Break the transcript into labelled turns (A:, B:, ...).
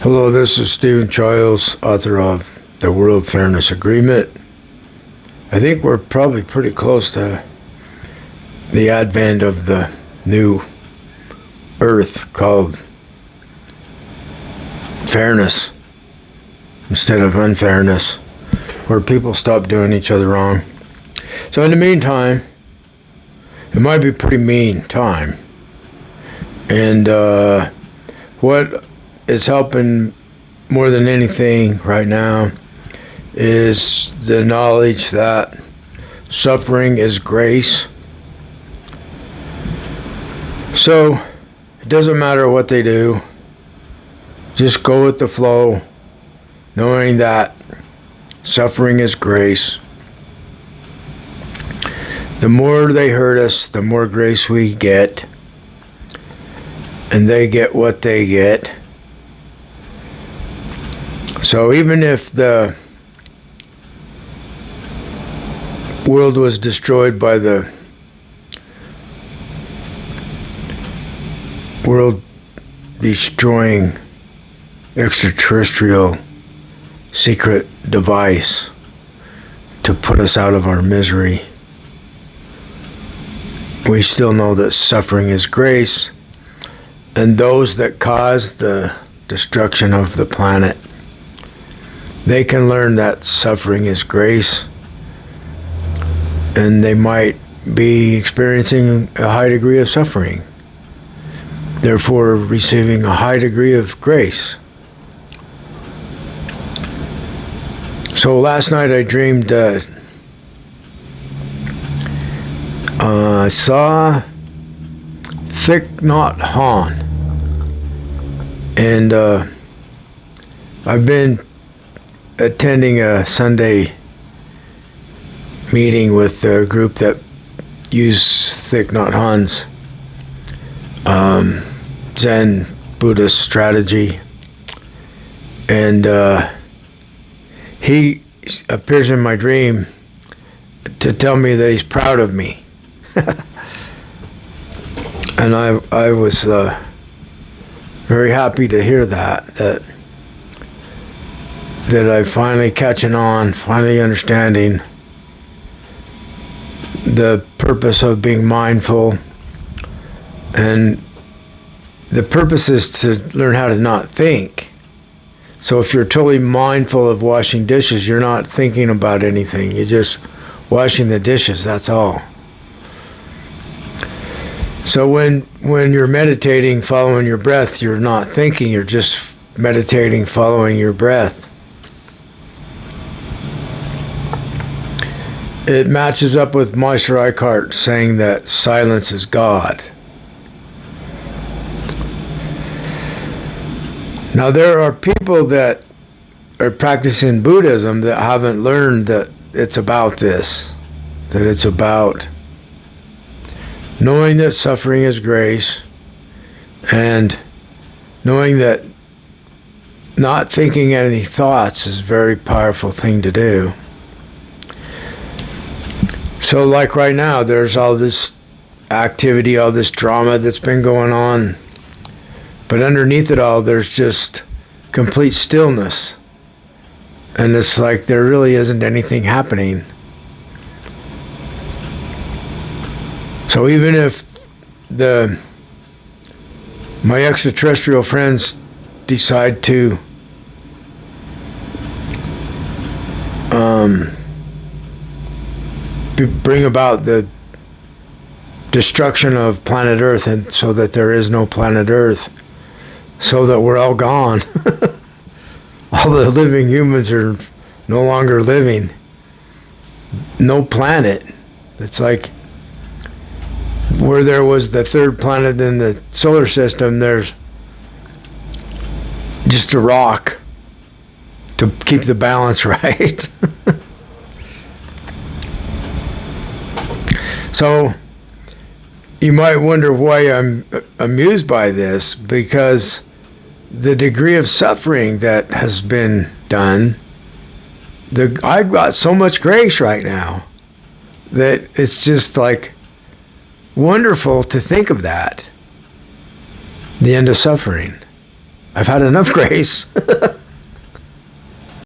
A: Hello, this is Stephen Childs, author of The World Fairness Agreement. I think we're probably pretty close to the advent of the new earth called fairness instead of unfairness, where people stop doing each other wrong. So in the meantime, it might be a pretty mean time. And what is helping more than anything right now is the knowledge that suffering is grace. So it doesn't matter what they do, just go with the flow, knowing that suffering is grace. The more they hurt us, the more grace we get, and they get what they get. So even if the world was destroyed by the world-destroying extraterrestrial secret device to put us out of our misery, we still know that suffering is grace, and those that cause the destruction of the planet, they can learn that suffering is grace, and they might be experiencing a high degree of suffering, therefore receiving a high degree of grace. So last night I dreamed that I saw Thich Nhat Hahn, and I've been attending a Sunday meeting with a group that use Thich Nhat Hanh's Zen Buddhist strategy, and he appears in my dream to tell me that he's proud of me. And I was very happy to hear that I finally catching on, finally understanding the purpose of being mindful. And the purpose is to learn how to not think. So if you're totally mindful of washing dishes, you're not thinking about anything. You're just washing the dishes, that's all. So when you're meditating, following your breath, you're not thinking, you're just meditating, following your breath. It matches up with Meister Eckhart saying that silence is God. Now there are people that are practicing Buddhism that haven't learned that it's about this, that it's about knowing that suffering is grace, and knowing that not thinking any thoughts is a very powerful thing to do. So like right now, there's all this activity, all this drama that's been going on, but underneath it all, there's just complete stillness. And it's like there really isn't anything happening. So even if my extraterrestrial friends decide to bring about the destruction of planet Earth, and so that there is no planet Earth, so that we're all gone, all the living humans are no longer living, no planet. It's like where there was the third planet in the solar system, there's just a rock to keep the balance right. So you might wonder why I'm amused by this, because the degree of suffering that has been done, I've got so much grace right now that it's just like wonderful to think of that, the end of suffering. I've had enough grace.